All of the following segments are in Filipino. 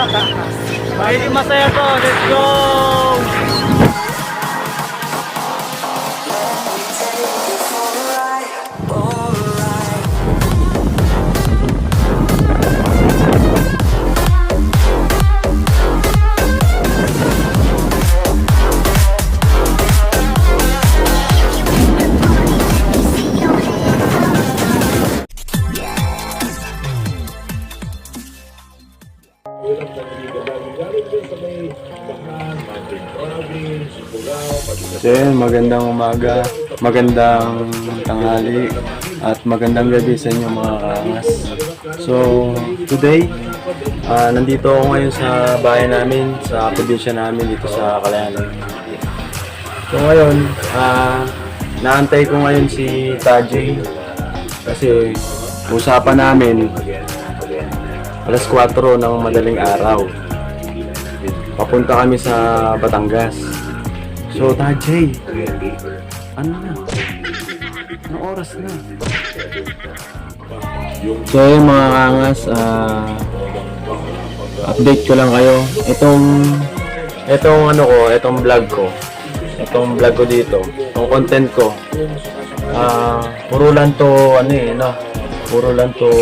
Magiging masaya to. Let's go! So yun, magandang umaga, magandang tanghali, at magandang gabi sa inyo mga kaangas. So today, nandito ako ngayon sa bahay namin, sa probinsya namin dito sa Kalayaan. So ngayon, naantay ko ngayon si Tajay kasi usapan namin alas 4 ng madaling araw. Papunta kami sa Batangas. So, Tajay, ano na? Anong oras na? So, yung mga kangas, update ko lang kayo. Itong vlog ko dito, itong content ko, puro lang to,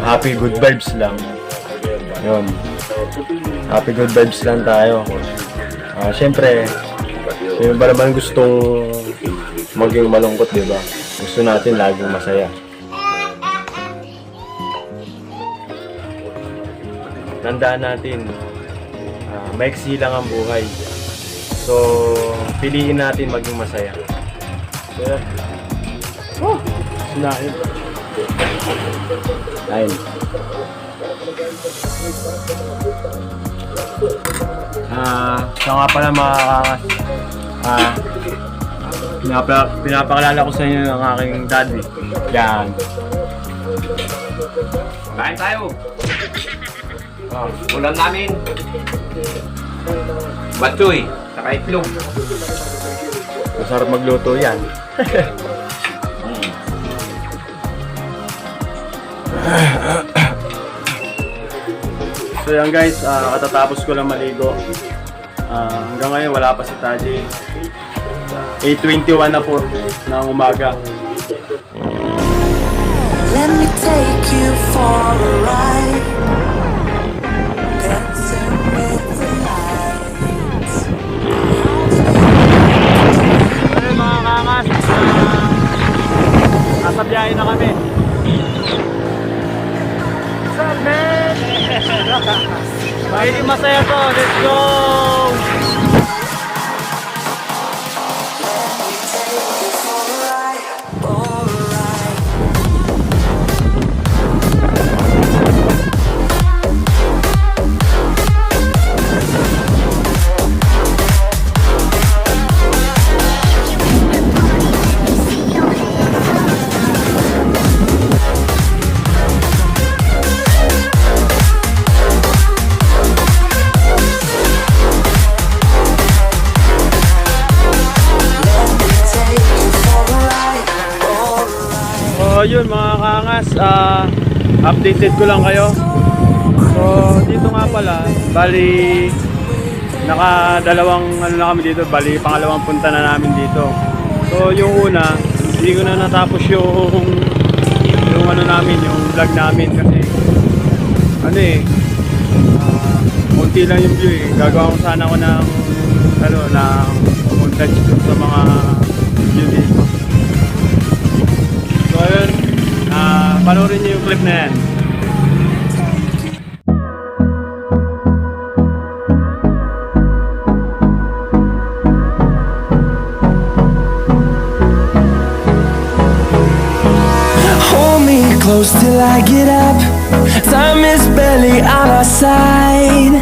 happy good vibes lang. Yun. Happy good vibes lang tayo. Siyempre, sino ba naman gustong maging malungkot, diba? Gusto natin laging masaya. Tandaan natin, maiksi lang ang buhay. So, piliin natin maging masaya. So, sinahin. Ayun. So nga pala mga kakangas, pinapakalala ko sa inyo ng aking daddy. Yan. Kain tayo. Ulam namin. Batsoy, saka itlog. Masarap magluto yan. So yan guys, katatapos ko lang maligo. Hanggang ngayon wala pa si Tajay. 8:21 na po ng umaga. Let me take you for a ride. Dancing with the lights. Ayun mga kangas, nasa biyahe na kami. What's up, man? Magiging masaya to. Let's go! Yun mga kangas, updated ko lang kayo. So dito nga pala, bali nakadalawang na kami dito, bali pangalawang punta na namin dito. So yung una, hindi ko na natapos yung namin, yung vlog namin kasi konti lang yung view eh. Gagawa ko sana ako ng montage sa mga view dito. So ayun, panoorin niyo yung clip na yan. Hold me close till I get up. Time is barely on our side.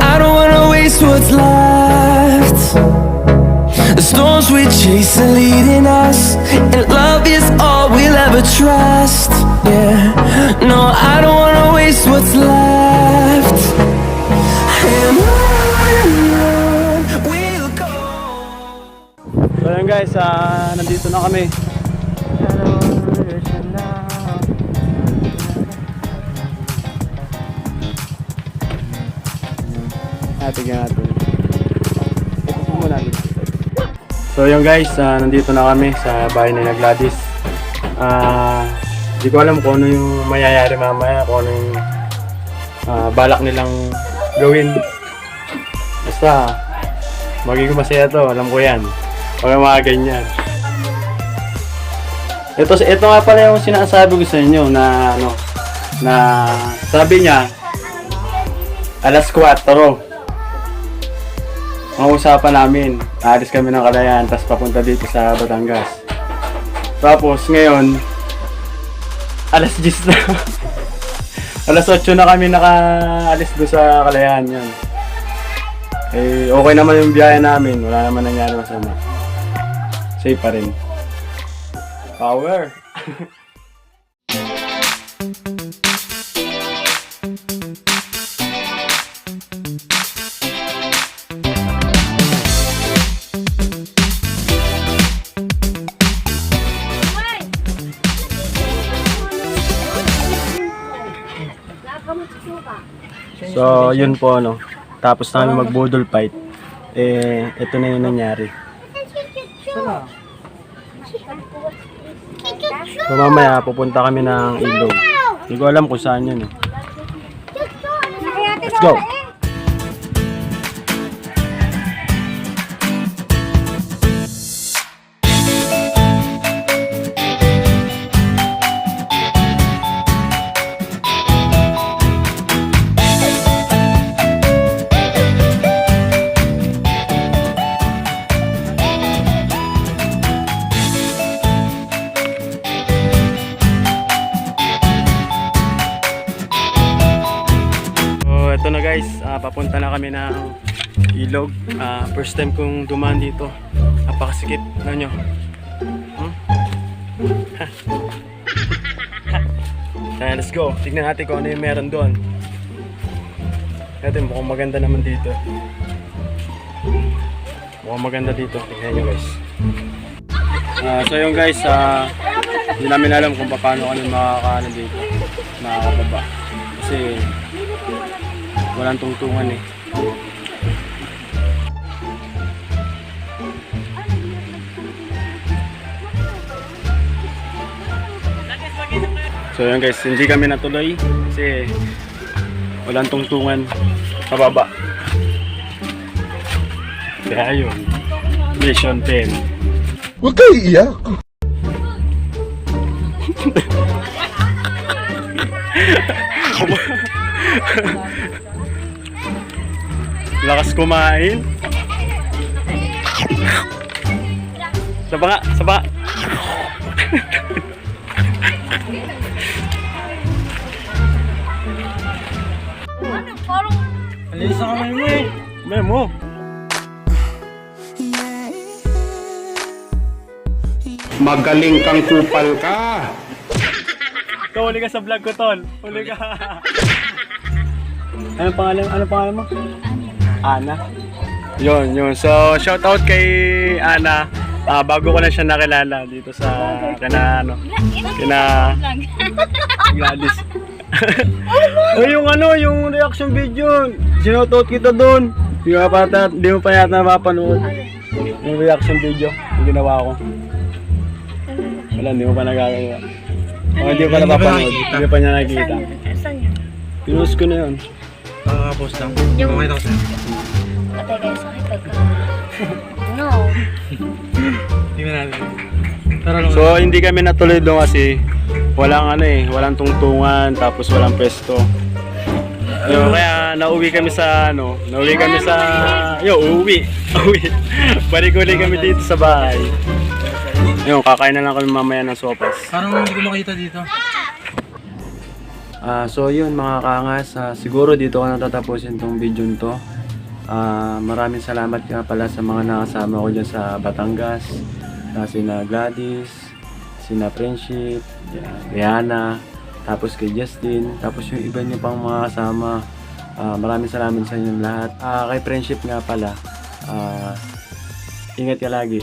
I don't wanna waste what's left. The storms we chase are leading us, and love is all we'll ever trust. Yeah, no, I don't wanna waste what's left. And on we'll go. So yun guys, nandito na kami. Tingnan natin. Ito po muna. So yun guys, nandito na kami sa bahay ni Gladys. Di ko alam kung ano yung mayayari mamaya, kung ano yung balak nilang gawin. Basta, magiging masaya to, alam ko yan. Huwag mga ganyan. Ito nga pala yung sinasabi ko sa inyo na sabi niya, alas 4, ang usapan namin, aalis kami ng Kalayaan, tapos papunta dito sa Batangas. Tapos ngayon, alas 10 na. Alas 8 na kami nakaalis doon sa Kalayaan. Yan. Eh, okay naman yung biyahe namin. Wala naman nangyari masama. Safe pa rin. Power! So, yun po, no. Tapos namin mag-budol fight. Eh, ito na yung nangyari. So, mamaya, pupunta kami ng ilog. Hindi ko alam kung saan yun, eh. Let's go! Ito na guys, papunta na kami ng ilog. First time kong dumaan dito. Napakasikip na nyo. Kaya let's go. Tignan natin kung ano yung meron doon. Natin, mukhang maganda naman dito. Mukhang maganda dito. Tignan nyo guys. So yung guys, hindi namin alam kung paano kami makakaano dito. Makakababa. Kasi walang tungtungan eh. So yun guys, hindi kami natuloy kasi walang tungtungan pababa. Kaya yun, mission 10. Huwag kayo iiyak. Lakas kumain. Saba nga, saba. Alis na kamay mo eh. Kamay mo. Magaling kang kupal ka. Ikaw, huli ka sa vlog ko, tol. Huli ka. Anong pangalan? Anong pangalan mo? Ana. Yun. So, shout out kay Ana. Bago ko na siya nakilala dito sa kina Gladys. Yung reaction video. Sinoutout kita doon. Di mo pa yata napapanood. Yung reaction video, yung ginawa ko. Wala, hindi mo pa nagagawa. Hindi mo pa napapanood. Hindi pa niya nakikita. Pinost ko na yun. Post lang. Yung- Kumakita ko sa'yo. Patay kayo sa akin pagka... No. Tingnan natin. Tara lang. So hindi kami natuloy doon kasi walang tungtungan tapos walang pesto. Kaya nauwi kami sa uwi. Balik ulit kami dito sa bahay. Kakain na lang kami mamaya ng sopas. Parang hindi ko makita dito. So yun mga kaangas, siguro dito ko natatapusin tong video nito. Maraming salamat nga pala sa mga nakasama ko dyan sa Batangas. Sina Gladys, sina Friendship, Rihanna, tapos kay Justin, tapos yung iba niyo pang mga kasama. Maraming salamat sa inyong lahat. Kay Friendship nga pala, ingat ka lagi.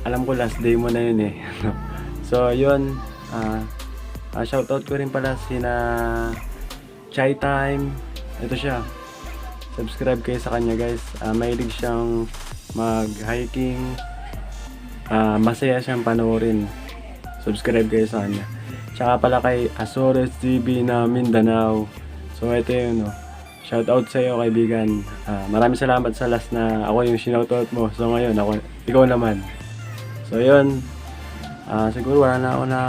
Alam ko last day mo na yun eh. So yun, shoutout ko rin pala sina Chai Time. Ito siya, subscribe kayo sa kanya guys. Mahilig siyang mag-hiking. Masaya siyang panoorin. Subscribe kayo sa kanya. Tsaka pala kay Azores TV na Mindanao. So ito yun, no. Shout out sa iyo kaibigan. Maraming salamat sa last na ako yung sinoutout mo. So ngayon, ikaw naman. So yun. Siguro wala na ako na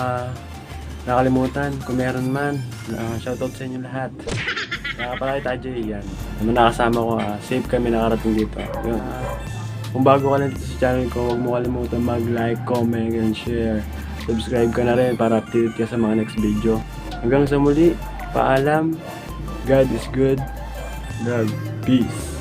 nakalimutan. Kung meron man, shout out sa inyo lahat. Pala kita Jay, yan. Nakasama ko, safe kami nakarating dito. Yun. Kung bago ka lang dito sa channel ko, huwag mo kalimutan mag-like, comment, and share. Subscribe ka na rin para updated ka sa mga next video. Hanggang sa muli, paalam. God is good. Love. Peace.